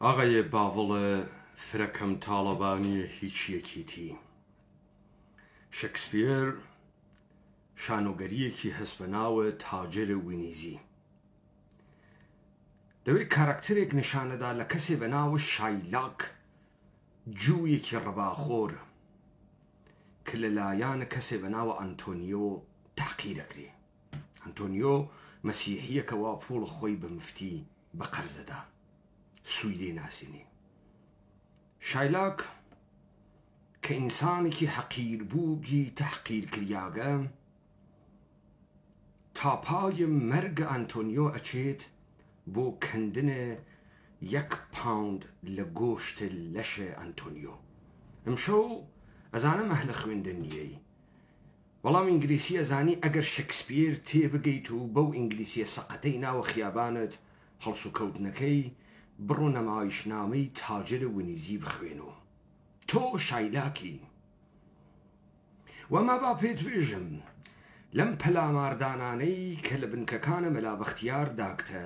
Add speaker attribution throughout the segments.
Speaker 1: ئاغای باوڵە فرەکەم تاڵەبانی هیچ یەکیتی. شەکسپیر شانۆگەریەکی هەست بە ناوە تاجر وینیزی. لەوێ کارکتەرێک نیشانەدا لە کەسێ بە ناوە شایلاک، جوویەکی ڕەباخۆر کە لەلایەنە کەسێ بە ناوە ئەنتۆنیۆ تاقیرەکرێ. ئەنتۆنیۆ مەسیحیەکەوە پوڵ خۆی بە مفتی بە قەرزەدا سوویدێ ناسینی. شایلاک کە ئینسانێکی حەقیربووگی تەحقیر کریاگە، تاپای مەرگە ئەنتۆنیۆ ئەچێت بۆ کەندنە 1 پاوند لە گۆشتە لەشە ئەنتۆنیۆ. ئەمشەو ئەزانم ئەهلە خوێندن نییەی، بەڵام ئینگلیسی ئەزانی ئەگەر شەکسپیر تێبگەیت و بەو ئینگلیسیە سەقەتەی ناوە خیابانت هەڵس و کەوتنەکەی بڕۆ نەمایشنامەی تاجر وینیزی بخوێنەوە. تۆ شایلاکی. وەما با پێت بێژم لەم پەلاماردانانەی کە لە بنکەکانە مەلابەختیار داکتە،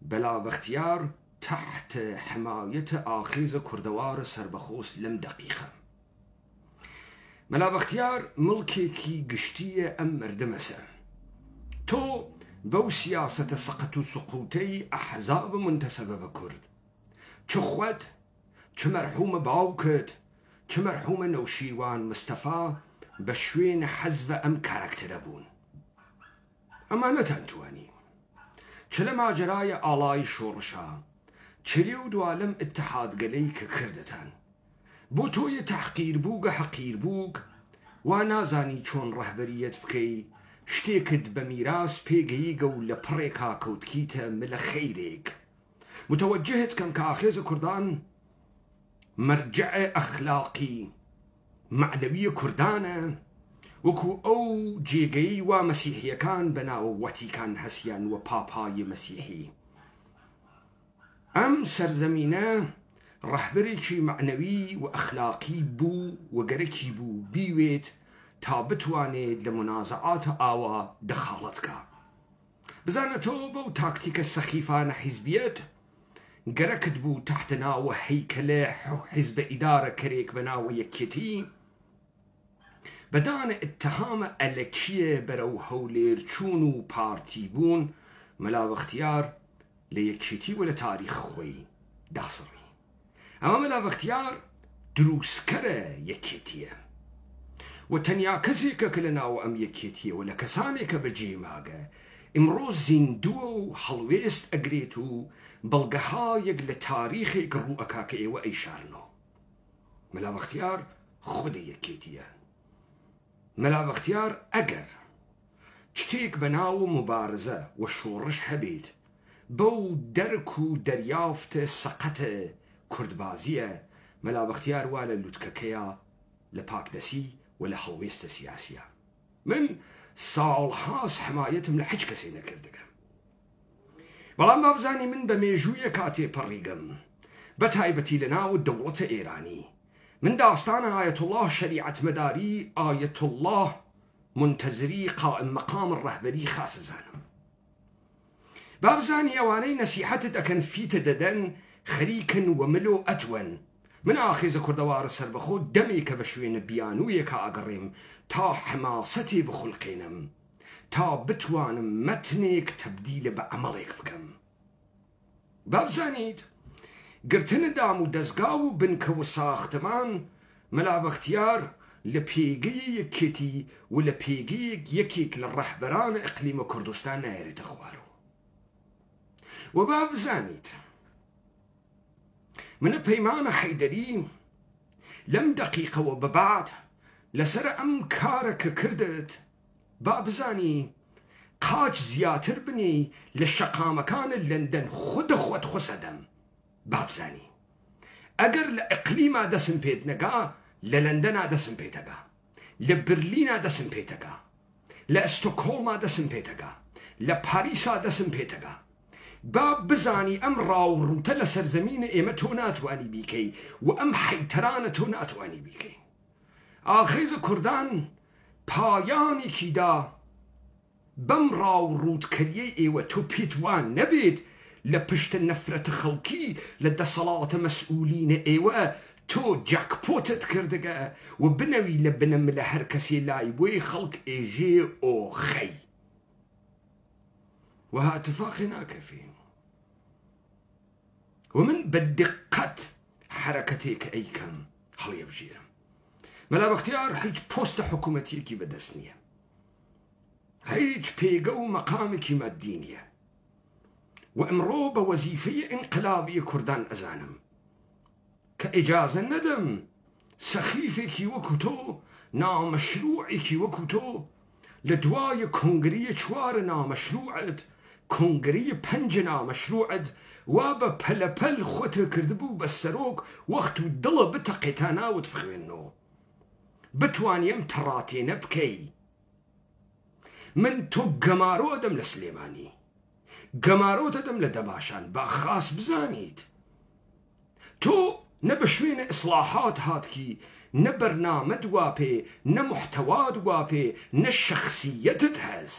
Speaker 1: بەلابەختیار تحت حمایەتە ئاخێزە کوردەوارە سەربەخۆست لەم دەقیقە. مەلابەختیار مڵکێکی گشتیە ئەم مردمەسە. تۆ بەو سیاسەتە سەقەت و سقوتەی ئەحزاب منتەسەبە بە کورد، چ خۆت، چ مەرحومە باوکت، چ مەرحومە نەوشیروان مستەفا بە شوێنە حەزبە ئەم کارکتەرە بوون. ئەمانەتان توانی. چ لە ماجرایە ئاڵای شۆڕشا، چ لێ و دوالەم ئتحادگەلەی کە کردتان. بۆ تۆیە تەحقیر بووگە حەقیر بووگ، وا نازانی چۆن ڕەهبەریەت بکەی، شتێکت بە میراس پێگەییگە و لە پڕێکا کەوتکیتە ملە خەیرێک. متوجهت کەم کە ئاخێزە کوردان مەرجع ئەخلاقی معنەویە کوردانە، وەکو ئەو جێگەی وا مەسیحیەکان بە ناوە وەتیکان هەسیان وە پاپای مەسیحی. ئەم سەرزەمینە ڕەهبەرێکی معنەوی و ئەخلاقی بوو وەگەرەکی بوو بیوێت تا بتوانێت لە منازعاتە ئاوا دەخاڵەتکە. بزانە تۆ بەو تاکتیکە سەخیفانە حیزبیەت گەرەکت بوو تحت ناوە هەیکەلە حیزبە ئیدارە کەرێک بە ناوە یەکێتی، بەدانە ئتهامە ئەلەکیە بەرەو هەولێر چوون و پارتی بوون مەلاوەختیار لە یەکێتی و لە تاریخ خۆی داسڕی. ئەمە مەلاوەختیار دروستکەرە یەکێتیە و تەنیا کەسێکە کە لە ناوە ئەم یەکێتیە و لە کەسانێکە بەجێماگە ئمڕۆ زیندووە و هەڵوێست ئەگرێت و بەڵگەهایەک لە تاریخێک ڕوئەکا کە ئێوە ئەیشارنەوە. مەلاوەختیار خودە یەکێتیە. مەلاوەختیار ئەگەر شتێک بە ناو مبارزە و شۆڕش هەبێت، بەو دەرک و دەریافتە سەقەتە کوردبازیە، مەلاوەختیار وا لە لوتکەکەیە لە پاکدەسی و لە هەڵوێستە سیاسیە. من ساڵهاس حمایەتم لە هیچ کەسێ نەکردەکە، بەڵام بابزانی من بە مێژوویە کاتێ پەڕیگەم بە تایبەتی لە ناو دەوڵەتە ئێرانی. من داستانە ئایەتوڵڵاه شەریعەت مەداری ئایەتوڵڵاه منتەزری قائم مەقام ڕەهبەری خاسزانم. بابزانی ئەوانەی نەسیحەتت ئەکەن فیتە دەدەن خەریکن و ملۆ ئەتوەن. من ئاخێزە کوردەوارە سەربەخۆ دەمێکە بە شوێنە بیانوویەکە ئاگەڕێم تا حماسەتێ بخولقێنم، تا بتوانم مەتنێک تەبدیلە بە ئەمەڵێک بکەم. بابزانیت گرتنە دام و دەستگا و بنکە و ساختمان مەلاوەختیار لە پێگەی یەکێتی و لە پێگەیەک یەکێک لە ڕەهبەرانە ئەقلیمە کوردستان نایێتە خوارەوە. و بابزانیت منە پەیمانە حەیدەری لەم دەقیقەوە بەبعد لەسەر ئەم کارە کە کردت بابزانی قاچ زیاتر بنی لە شەقامەکانە لەندەن خودە خۆت خۆسەدەم. بابزانی ئەگەر لە ئەقلیما دەسم پێت نەگا، لە لەندەنا دەسم پێتەگا، لە برلینا دەسم پێتەگا، لە ئەستۆکۆڵما دەسم پێتەگا، لە پاریسا دەسم پێتەگا. با بزانی ئەم ڕاوڕوتە لە سەرزەمینە ئێمە تۆ ناتوانی بیکەی و ئەم حەیتەرانە تۆ ناتوانی بیکەی. ئاخێزە کوردان پایانێکیدا بەم ڕاوڕوتکەریەی ئێوە تۆ پێت وان نەبێت لپشت نفرت خلقی لدەسەڵاتە مەسئولینە ئێوە تۆ جاکپۆتت کردگە و بنەوی لە بنەم لە هەر کەسێ لای بۆی خەڵک ئێژێ ئۆخەی و هاتفاقی ناکەفێ ومن بەدقەت حرەکەتێک ئەیکەم هەڵێبژێرم مەلا بەختیار هیچ پۆستە حکوومەتیەکی بەدەست نییە هیچ پێگە و مەقامێکی مادی نییە و ئەمڕۆ بە وەزیفەی ئینقلابی کوردان ئەزانم کە ئیجازە نەدەم سەخیفێکی وەکو تۆ نامەشروعێکی وەکو تۆ لە دوایە کۆنگریە چوارە نامەشروعت کۆنگریە پەنجە نامەشروعت وا بە پەلەپەل خۆتە کردبوو بە سەرۆک وەخت و دڵە بتەقێتا ناوت بخوێنەوە بتوانی ئەم تەڕاتێنە بکەی من تۆ گەمارۆ دەم لە سلێمانی گەمارۆتە دەم لە دەباشان با خاس بزانیت تۆ نە بە شوێنە ئیسلاحات هاتکی نە بەرنامە دواپێ نە محتەوا دواپێ نە شەخسیەتت هەز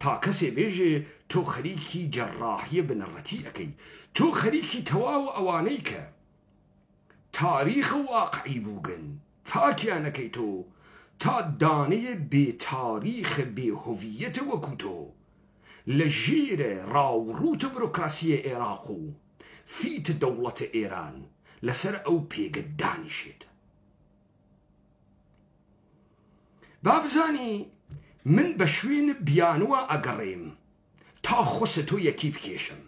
Speaker 1: تا کەسێ بێژێ تۆ خەریکی جەڕاحیە بنەڕەتی ئەەکەی تۆ خەریکی تەواو ئەوانەی کە تاریخ واقعی بووگن پاکیانەکەی تۆ تا دانەیە بێتاریخە بێهۆڤیەتە وەکو تۆ لە ژێرە ڕاوڕوتە بۆرۆکراسیە عێراق و فیتە دەوڵەتە ئێران لەسەر ئەو پێگە دانیشێت با بزانی من بە شوێنە بیانوە ئەگەڕێم تا خۆسە تۆ یەکی بکێشم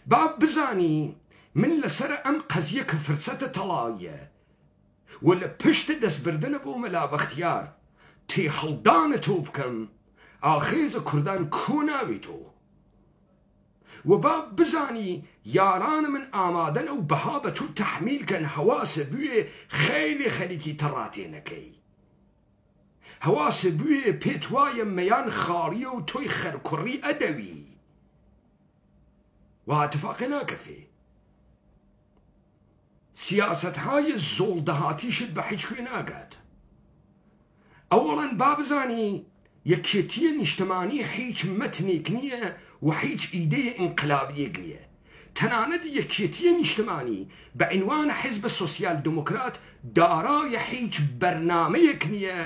Speaker 1: با بزانی من لەسەر ئەم قەزیە کە فرسەتە تەڵاویە و لە پشتە دەستبردنە بۆ مەلا بەختیار تێهەڵدانە تۆ بکەم ئاخێزە کوردان کۆ ناوی تۆ و با بزانی یاران من ئامادەن ئەو بەها بە تۆ تەحمیلکەن هەواسە بوێ خەیلی خەریکی تەڕاتێنەکەی هەواسە بوێ پێت وایە مەیان خاڕیە و تۆی خەرکوڕی ئەدەوی و هاتفاقی ناکەفێ سیاسەتهای زۆڵدەهاتیشت بە هیچ کوێ ناگات ئەوەڵەن با بزانی یەکێتیە نیشتمانی هیچ مەتنێک نییە و هیچ ئیدەیە ئینقلابیەک نییە تەنانەت یەکێتیە نیشتمانی بە عنوانە حیزبە سۆسیال دموکرات دارایە هیچ بەرنامەیەک نییە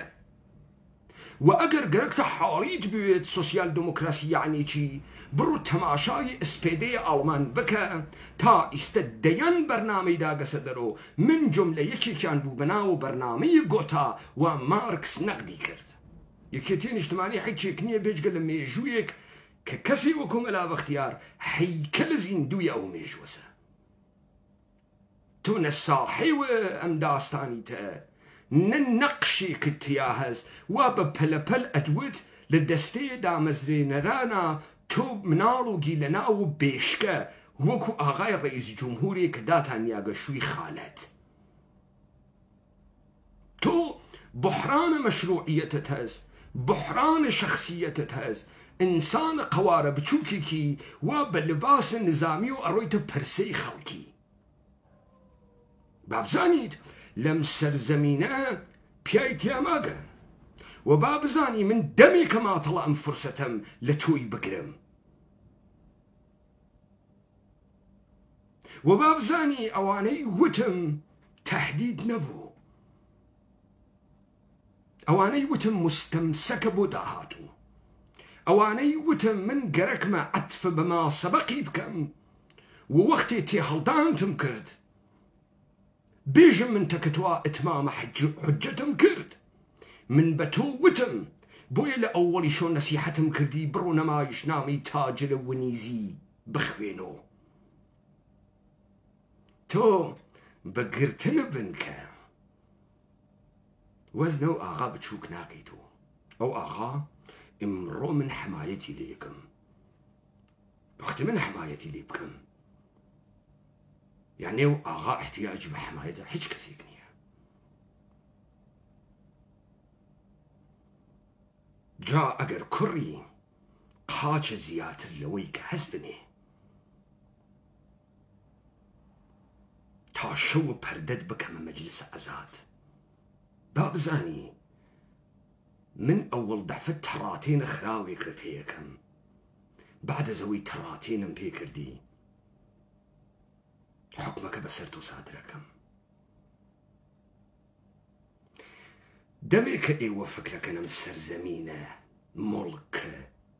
Speaker 1: و ئەگەر گەرەکتە حاڵیت بوێت سۆسیال دموکراسی یعنی چی بڕۆ تەماشای ئسپێدەی ئاڵمان بکە تا ئیستە دەیان بەرنامەی داگەسە دەرۆ من جملە یەکێکیان بوو بەناو بەرنامەی گۆتا و مارکس نەقدی کرد یەکێتی نیشتمانی هیچێک نییە بێجگە لە مێژوویەک کە کەسی وەکو مەلا بەختیار هەیکەلە زیندوویە ئەو مێژوەسە تۆ نە ساحێوە ئەم داستانیتە نە نەقشێکت تیا هەز وا بە پەلەپەل ئەدوت لە دەستەیە دامەزرێنەرانە تۆ مناڵ و گیلەناو و بێشکە وەکو ئاغای ڕئیس جومهوری کە داتان یاگەشووی خالەت تۆ بحرانە مەشروعیەتت هەز بحرانە شەخسیەتت هەز ئینسانە قەوارە بچووکێکی وا بە لباسە نظامی و ئەڕۆیتە پەرسەی خەڵکی بابزانیت لەم سەرزەمینە پیای تیاماگە و با بزانی من دەمێکە ماتەڵە ئەم فرسەتەم لە تۆی بگرم و با بزانی ئەوانەی وتم تەهدید نەبوو ئەوانەی وتم مستەمسەکە بۆ داهاتوو ئەوانەی وتم من گەرەکمە عەتفە بەما سەبەقی بکەم و وەختێ تێهەڵدانتم کرد بێژم من تەکەتوا ئتمامە حجەتم کرد من بە تۆ وتم بۆیە لە ئەووەڵی شۆ نەسیحەتم کردی بڕۆ نەمایشنامەی تاجرە ونیزی بخوێنەوە تۆ بەگرتنە بنکە وەزنە و ئاغا بچووک ناکەیت و ئەو ئاغا ئمڕۆ من حمایەتی لێ یەکەم وەختی من حمایەتی لێ بکەم یعنی و ئاغا احتیاج بە حمایەتە هیچ کەسێک نییە جا ئەگەر کوڕی قاچە زیاتر لەوەی کە هەست بنێ تا شەوە پەردەت بکەمە مەجلسە ئەزاد با بزانی من ئەوڵ دەفە تەڕاتێنە خراوێکە پێیەکەم بعد زەوەی تەڕاتێنم پێ کردی حکمەکە بەسەر تۆ سادرەکەم. دەمێک کە ئێوە فکرەکەنم سەرزەمینە مڵکە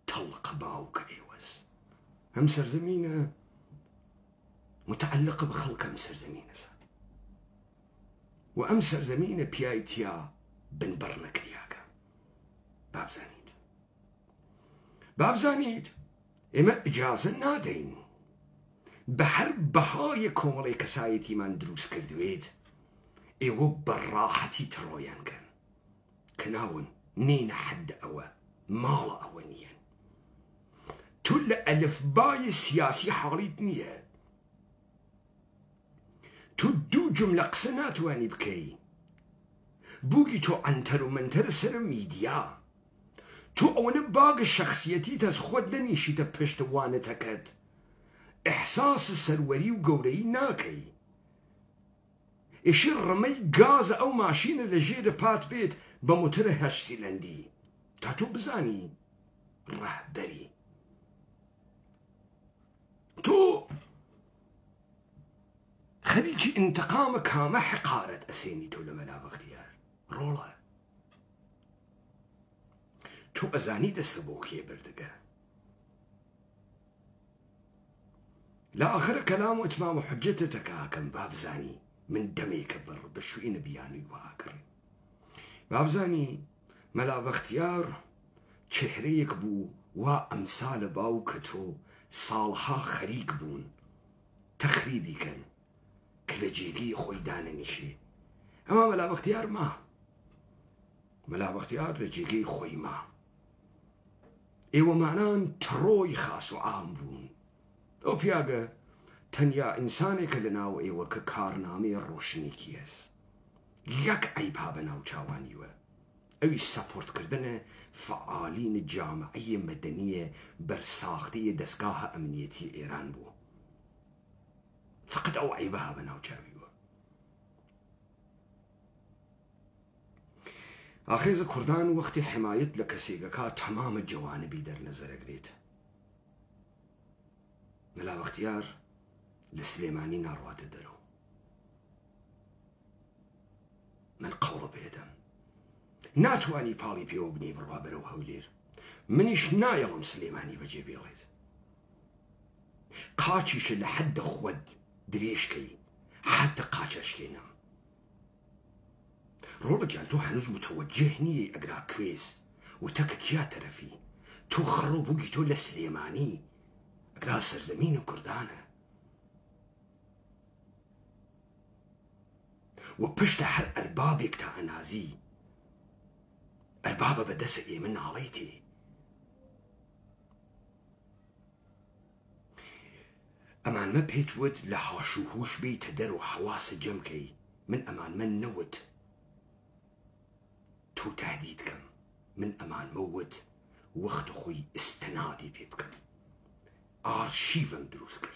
Speaker 1: تەڵقە باوکە ئێوەس. ئەم سەرزەمینە متعلقە بە خەڵکە ئەم سەرزەمینەسە و ئەم سەرزەمینە پیایتیا بنبەڕ نەکریاکە. بابزانیت ئێمە ئیجازە نادەین بە هەر بەهای کۆمەڵی کەسایەتیمان دروست کردوێت ئێوە بەڕاحەتی تڕۆیان کەن کە ناون نینە حەدە ئەوە ماڵە ئەوە نییە. تو لە ئەلفبای سیاسی حاڵیت نییە. تو دوو جملە قسە ناتوانی بکەی. بووگی تۆ ئەنتەر و منتەرە سەر میدیا. تو ئەوەنە باگە شەخسیەتی تەس خۆت نەنیشیتە پشت وانەتەکەت. ئەحساس سەروەری و گەورەی ناکەی. ئێشی ڕمەی گازە ئەو ماشینە لە ژێرە پات بێت بە موترە 8 سیلەندی تا تۆ بزانی ڕەهبەری. تۆ خەریکی ئینتقامە کامە حقارەت ئەسێنی تۆ لە مەلا بەختیار ڕۆڵە. تۆ ئەزانی دەستە بۆ کێ بردگە. لە ئاخرە کەلام و ئتمام و حجەتە کاکەم بابزانی من دەمێکە بڕ بە شوێنە بیانووی واکڕ. بابزانی مەلا بەختیار چهرەیەک بوو وا ئەمسالە باو کە تۆ ساڵها خەریک بوون تەخریبی کەن کە لە جێگەی خۆی دانەنیشێ. ئەمە مەلا بەختیار ما. مەلا بەختیار لە جێگەی خۆی ما. ئێوەمانان تڕۆی خاس و عام بوون. ئەو پیاگە تەنیا ئینسانێکە لە ناو ئێوە کە کارنامەی ڕۆشنێکی هەست. یەک عەیبا بە ناو چاوانیوە ئەویش سەپۆرتکردنە فعالین جامعەی مەدەنیە بەرساختەی دەستگاهە ئەمنیەتی ئێران بوو. فقط ئەو عەیبا بە ناو چاویوە. ئاخێزە کوردان وەختی حمایەت لە کەسێکەکە تەمامە جەوانبی دەرنەزەرەگرێت. مەلا بەختیار لە سلێمانی ناڕواتە دەرەوە. من قەوڵە پێدەم ناتوانی پاڵی پێوە بنی بڕوا بەرەو هەولێر. منیش نایەڵم سلێمانی بەجێ بێڵێت. قاچیشە لە حەدە خۆت درێژکەی حتە قاچەشکێنم. ڕۆڵە گیان تۆ هەنووز متەوەجێه نییە ئەگرا کوێز و تەکە کیا تەرەفی. تۆ خڕۆ بووگی تۆ لە سلێمانی ئەگرا سەرزەمینە کوردانە و پشتە هەر ئەربابێک تا ئەنازی ئەربابە بەدەسە ئێمە ناڵێتێ. ئەمانمە پێت وت لە هاش و هوش بیتە دەر و حەواسە جەمکەی. من ئەمانمە نەوت تۆ تهدید کەم. من ئەمانمە وت وەختە خۆی ئستنادی پێ بکەم. ئارشیڤم دروست کە